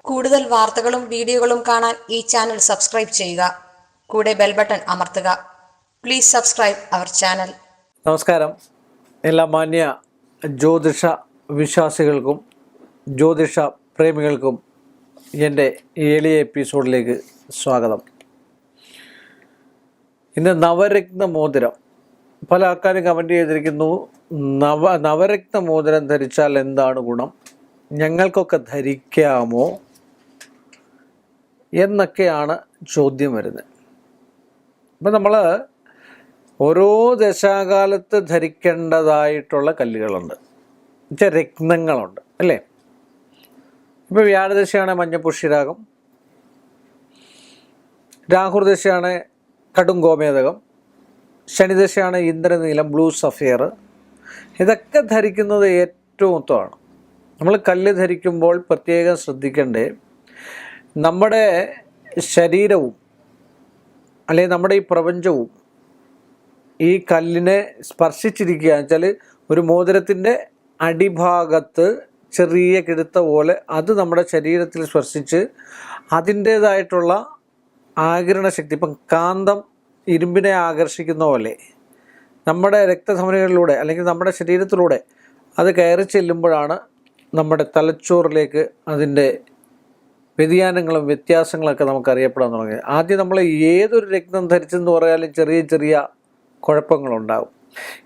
കൂടുതൽ വാർത്തകളും വീഡിയോകളും കാണാൻ ഈ ചാനൽ സബ്സ്ക്രൈബ് ചെയ്യുക. കൂടെ ബെൽ ബട്ടൺ അമർത്തുക. Please subscribe our channel. നമസ്കാരം. എല്ലാ മാന്യ ജ്യോതിഷ വിശ്വാസികൾക്കും ജ്യോതിഷ പ്രേമികൾക്കും എൻ്റെ എളിയ എപ്പിസോഡിലേക്ക് സ്വാഗതം. ഇന്ന് നവരത്ന മോതിരം. പല ആൾക്കാരും കമൻറ്റ് ചെയ്തിരിക്കുന്നു, നവരത്ന മോതിരം ധരിച്ചാൽ എന്താണ് ഗുണം, ഞങ്ങൾക്കൊക്കെ ധരിക്കാമോ എന്നൊക്കെയാണ് ചോദ്യം വരുന്നത്. അപ്പം നമ്മൾ ഓരോ ദശാകാലത്ത് ധരിക്കേണ്ടതായിട്ടുള്ള കല്ലുകളുണ്ട്, എന്നുവെച്ചാൽ രത്നങ്ങളുണ്ട് അല്ലേ. ഇപ്പോൾ വ്യാഴദശയാണ് മഞ്ഞപ്പുഷ്യരാഗം, രാഹുർദശയാണ് കടും ഗോമേതകം, ശനിദശയാണ് ഇന്ദ്രനീലം ബ്ലൂ സഫിയർ. ഇതൊക്കെ ധരിക്കുന്നത് ഏറ്റവും ഉത്തമമാണ്. നമ്മൾ കല്ല് ധരിക്കുമ്പോൾ പ്രത്യേകം ശ്രദ്ധിക്കേണ്ടേ, നമ്മുടെ ശരീരവും അല്ലെങ്കിൽ നമ്മുടെ ഈ പ്രപഞ്ചവും ഈ കല്ലിനെ സ്പർശിച്ചിരിക്കുക എന്ന് വെച്ചാൽ ഒരു മോതിരത്തിൻ്റെ അടിഭാഗത്ത് ചെറിയ കിടുത്ത പോലെ അത് നമ്മുടെ ശരീരത്തിൽ സ്പർശിച്ച് അതിൻ്റേതായിട്ടുള്ള ആഗിരണ ശക്തി, ഇപ്പം കാന്തം ഇരുമ്പിനെ ആകർഷിക്കുന്ന പോലെ നമ്മുടെ രക്തധമനികളിലൂടെ അല്ലെങ്കിൽ നമ്മുടെ ശരീരത്തിലൂടെ അത് കയറി ചെല്ലുമ്പോഴാണ് നമ്മുടെ തലച്ചോറിലേക്ക് അതിൻ്റെ വ്യതിയാനങ്ങളും വ്യത്യാസങ്ങളൊക്കെ നമുക്കറിയപ്പെടാൻ തുടങ്ങി. ആദ്യം നമ്മൾ ഏതൊരു രത്നം ധരിച്ചെന്ന് പറയാലും ചെറിയ ചെറിയ കുഴപ്പങ്ങളുണ്ടാകും.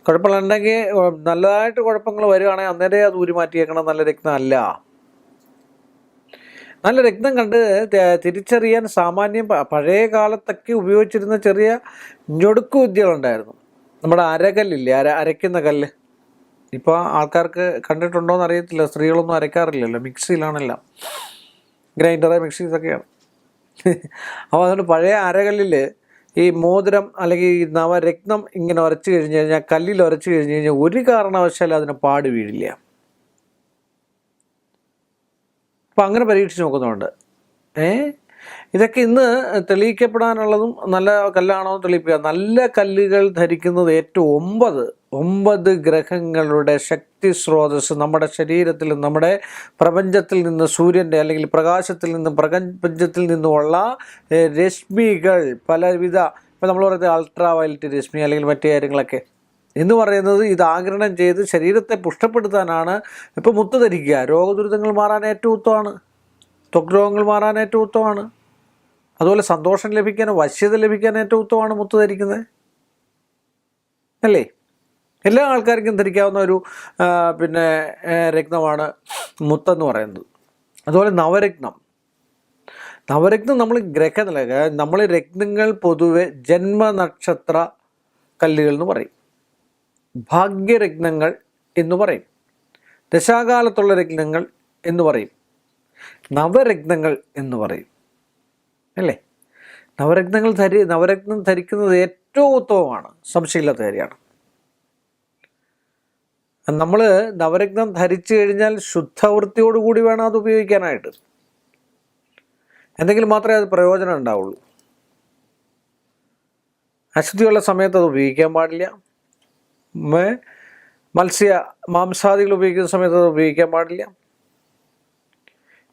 കുഴപ്പങ്ങളുണ്ടെങ്കിൽ നല്ലതായിട്ട് കുഴപ്പങ്ങൾ വരികയാണെങ്കിൽ അന്നേരം അത് മാറ്റിയേക്കണം. നല്ല രത്നം അല്ല. നല്ല രത്നം കണ്ട് തിരിച്ചറിയാൻ സാമാന്യം പഴയ കാലത്തൊക്കെ ഉപയോഗിച്ചിരുന്ന ചെറിയ ഞൊടുക്കു വിദ്യകളുണ്ടായിരുന്നു. നമ്മുടെ അരകല്ലില്ലേ, അരയ്ക്കുന്ന കല്ല്. ഇപ്പോൾ ആൾക്കാർക്ക് കണ്ടിട്ടുണ്ടോയെന്ന് അറിയത്തില്ല, സ്ത്രീകളൊന്നും അരയ്ക്കാറില്ലല്ലോ, മിക്സിയിലാണെല്ലാം, ഗ്രൈൻഡർ മിക്സീസൊക്കെയാണ്. അപ്പോൾ അതുകൊണ്ട് പഴയ അരകല്ലിൽ ഈ മോതിരം അല്ലെങ്കിൽ ഈ നവരത്നം ഇങ്ങനെ ഉരച്ച് കഴിഞ്ഞ് കഴിഞ്ഞാൽ, കല്ലിൽ ഉരച്ച് കഴിഞ്ഞ് കഴിഞ്ഞാൽ ഒരു കാരണവശാലും അതിന് പാട് വീഴില്ല. അപ്പം അങ്ങനെ പരീക്ഷിച്ച് നോക്കുന്നുണ്ട്. ഇതൊക്കെ ഇന്ന് തെളിയിക്കപ്പെടാനുള്ളതും നല്ല കല്ലാണോ തെളിയിക്കുക. നല്ല കല്ലുകൾ ധരിക്കുന്നത് ഏറ്റവും 9 ഗ്രഹങ്ങളുടെ ശക്തി സ്രോതസ് നമ്മുടെ ശരീരത്തിൽ, നമ്മുടെ പ്രപഞ്ചത്തിൽ നിന്ന്, സൂര്യൻ്റെ അല്ലെങ്കിൽ പ്രകാശത്തിൽ നിന്നും പ്രപഞ്ചത്തിൽ നിന്നുമുള്ള രശ്മികൾ പലവിധ, ഇപ്പം നമ്മൾ പറയുന്നത് അൾട്രാ വയലറ്റ് രശ്മി അല്ലെങ്കിൽ മറ്റു കാര്യങ്ങളൊക്കെ എന്ന് പറയുന്നത് ഇത് ആഗിരണം ചെയ്ത് ശരീരത്തെ പുഷ്ടപ്പെടുത്താനാണ്. ഇപ്പോൾ മുത്ത് ധരിക്കുക രോഗദുരിതങ്ങൾ മാറാൻ ഏറ്റവും ഉത്തമമാണ്, ത്വക് രോഗങ്ങൾ മാറാൻ ഏറ്റവും ഉത്തമമാണ്. അതുപോലെ സന്തോഷം ലഭിക്കാൻ, വശ്യത ലഭിക്കാൻ ഏറ്റവും ഉത്തമമാണ് മുത്ത് ധരിക്കുന്നത് അല്ലേ. എല്ലാ ആൾക്കാർക്കും ധരിക്കാവുന്ന ഒരു രത്നമാണ് മുത്തെന്ന് പറയുന്നത്. അതുപോലെ നവരത്നം നമ്മൾ നമ്മൾ രത്നങ്ങൾ പൊതുവെ ജന്മനക്ഷത്ര കല്ലുകൾ എന്ന് പറയും, ഭാഗ്യരത്നങ്ങൾ എന്ന് പറയും, ദശാകാലത്തുള്ള രത്നങ്ങൾ എന്ന് പറയും, നവരത്നങ്ങൾ എന്ന് പറയും അല്ലേ. നവരത്നം ധരിക്കുന്നത് ഏറ്റവും ഉത്തമമാണ്, സംശയമില്ലാത്ത കാര്യമാണ്. നമ്മൾ നവരത്നം ധരിച്ചു കഴിഞ്ഞാൽ ശുദ്ധവൃത്തിയോടുകൂടി വേണം അത് ഉപയോഗിക്കാനായിട്ട്. എന്തെങ്കിലും മാത്രമേ അത് പ്രയോജനം ഉണ്ടാവുള്ളൂ. അശുദ്ധിയുള്ള സമയത്ത് അത് ഉപയോഗിക്കാൻ പാടില്ല. മാംസാദികൾ ഉപയോഗിക്കുന്ന സമയത്ത് അത് ഉപയോഗിക്കാൻ പാടില്ല.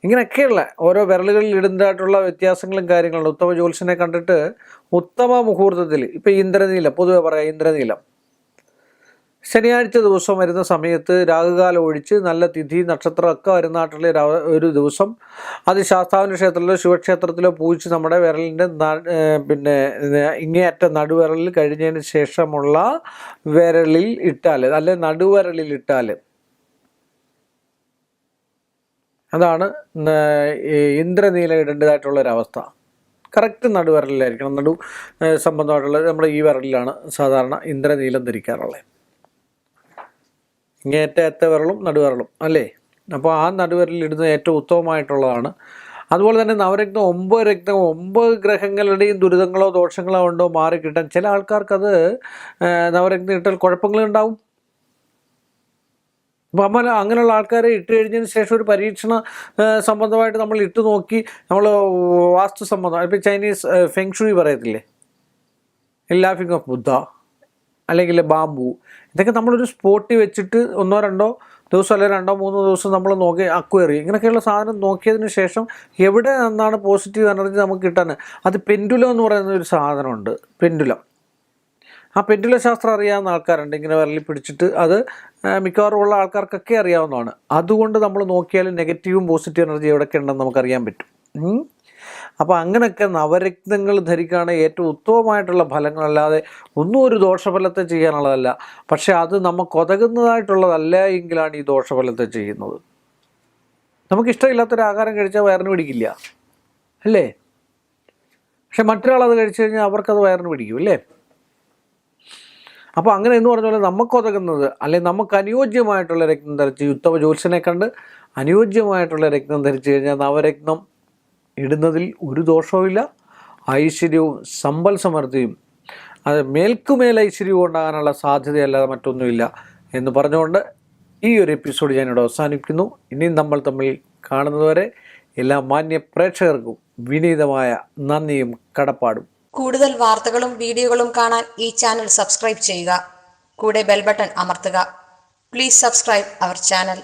ഇങ്ങനെയൊക്കെയുള്ള ഓരോ വിരലുകളിൽ ഇടുന്നതായിട്ടുള്ള വ്യത്യാസങ്ങളും കാര്യങ്ങളും. ഉത്തമ ജ്യോത്സ്യനെ കണ്ടിട്ട് ഉത്തമ മുഹൂർത്തത്തിൽ, ഇപ്പം ഇന്ദ്രനീലം പൊതുവെ പറയാം, ഇന്ദ്രനീലം ശനിയാഴ്ച ദിവസം വരുന്ന സമയത്ത് രാഹുകാലം ഒഴിച്ച് നല്ല തിഥി നക്ഷത്രമൊക്കെ വരുന്നതായിട്ടുള്ള ഒരു ദിവസം അത് ശാസ്താവിൻ്റെ ക്ഷേത്രത്തിലോ ശിവക്ഷേത്രത്തിലോ പൂജിച്ച് നമ്മുടെ വിരലിൻ്റെ ഇങ്ങേയറ്റ നടുവിരലിൽ കഴിഞ്ഞതിന് ശേഷമുള്ള വിരലിൽ ഇട്ടാൽ, അല്ലെ നടുവിരലിൽ ഇട്ടാൽ, അതാണ് ഇന്ദ്രനീലം ഇടേണ്ടതായിട്ടുള്ളൊരവസ്ഥ. കറക്റ്റ് നടുവിരലിലായിരിക്കണം. സംബന്ധമായിട്ടുള്ളത് നമ്മുടെ ഈ വിരലിലാണ് സാധാരണ ഇന്ദ്രനീലം ധരിക്കാറുള്ളത്. ഇങ്ങേറ്റ വിരലും നടുവിരലും അല്ലേ. അപ്പോൾ ആ നടുവിരലിൽ ഇടുന്നത് ഏറ്റവും ഉത്തമമായിട്ടുള്ളതാണ്. അതുപോലെ തന്നെ നവരത്നം 9 ഗ്രഹങ്ങളുടെയും ദുരിതങ്ങളോ ദോഷങ്ങളോ ഉണ്ടോ മാറിക്കിട്ടാൻ ചില ആൾക്കാർക്കത് നവരത്നം ഇട്ടാൽ കുഴപ്പങ്ങളുണ്ടാവും. അപ്പോൾ അങ്ങനെയുള്ള ആൾക്കാരെ ഇട്ട് കഴിഞ്ഞതിന് ശേഷം ഒരു പരീക്ഷണ സംബന്ധമായിട്ട് നമ്മൾ ഇട്ട് നോക്കി, നമ്മൾ വാസ്തു സംബന്ധം, ഇപ്പോൾ ചൈനീസ് ഫെങ്ഷുയി പറയത്തില്ലേ, ലാഫിംഗ് ഓഫ് ബുദ്ധ അല്ലെങ്കിൽ ബാമ്പു, ഇതൊക്കെ നമ്മളൊരു സ്പോട്ടിൽ വെച്ചിട്ട് 1-2 ദിവസം അല്ലെങ്കിൽ 2-3 ദിവസം നമ്മൾ നോക്കി അക്വയറി ഇങ്ങനെയൊക്കെയുള്ള സാധനം നോക്കിയതിന് ശേഷം എവിടെ നിന്നാണ് പോസിറ്റീവ് എനർജി നമുക്ക് കിട്ടാൻ, അത് പെൻഡുലം എന്ന് പറയുന്ന ഒരു സാധനമുണ്ട്. പെൻഡുലം, ആ പെൻഡുല ശാസ്ത്രം അറിയാവുന്ന ആൾക്കാരുണ്ട്. ഇങ്ങനെ വിരലിൽ പിടിച്ചിട്ട് അത് മിക്കവാറും ഉള്ള ആൾക്കാർക്കൊക്കെ അറിയാവുന്നതാണ്. അതുകൊണ്ട് നമ്മൾ നോക്കിയാൽ നെഗറ്റീവും പോസിറ്റീവ് എനർജി എവിടെയൊക്കെ ഉണ്ടെന്ന് നമുക്കറിയാൻ പറ്റും. അപ്പോൾ അങ്ങനെയൊക്കെ നവരത്നങ്ങൾ ധരിക്കുകയാണ് ഏറ്റവും ഉത്തമമായിട്ടുള്ള ഫലങ്ങളല്ലാതെ ഒന്നും ഒരു ദോഷഫലത്തെ ചെയ്യാനുള്ളതല്ല. പക്ഷെ അത് നമുക്ക് ഉതകുന്നതായിട്ടുള്ളതല്ല എങ്കിലാണ് ഈ ദോഷഫലത്തെ ചെയ്യുന്നത്. നമുക്കിഷ്ടമില്ലാത്തൊരു ആഹാരം കഴിച്ചാൽ വയറിന് പിടിക്കില്ല അല്ലേ? പക്ഷെ മറ്റൊരാളത് കഴിച്ചു കഴിഞ്ഞാൽ അവർക്കത് വയറിന് പിടിക്കും അല്ലേ? അപ്പോൾ അങ്ങനെ എന്ന് പറഞ്ഞ പോലെ നമുക്കൊതകുന്നത് അല്ലെങ്കിൽ നമുക്ക് അനുയോജ്യമായിട്ടുള്ള രത്നം ധരിച്ച് ഉത്തമ ജ്യോത്സ്യനെ കണ്ട് അനുയോജ്യമായിട്ടുള്ള രത്നം ധരിച്ചു കഴിഞ്ഞാൽ നവരത്നം ഇടുന്നതിൽ ഒരു ദോഷവുമില്ല. ഐശ്വര്യവും സമ്പൽ സമൃദ്ധിയും അത് മേൽക്കുമേൽ ഐശ്വര്യവും ഉണ്ടാകാനുള്ള സാധ്യതയല്ലാതെ മറ്റൊന്നുമില്ല എന്ന് പറഞ്ഞുകൊണ്ട് ഈ ഒരു എപ്പിസോഡ് ഞാനിവിടെ അവസാനിപ്പിക്കുന്നു. ഇനിയും നമ്മൾ തമ്മിൽ കാണുന്നതുവരെ എല്ലാ മാന്യ പ്രേക്ഷകർക്കും വിനീതമായ നന്ദിയും കടപ്പാടും. കൂടുതൽ വാർത്തകളും വീഡിയോകളും കാണാൻ ഈ ചാനൽ സബ്സ്ക്രൈബ് ചെയ്യുക. കൂടെ ബെൽ ബട്ടൺ അമർത്തുക. Please subscribe our channel.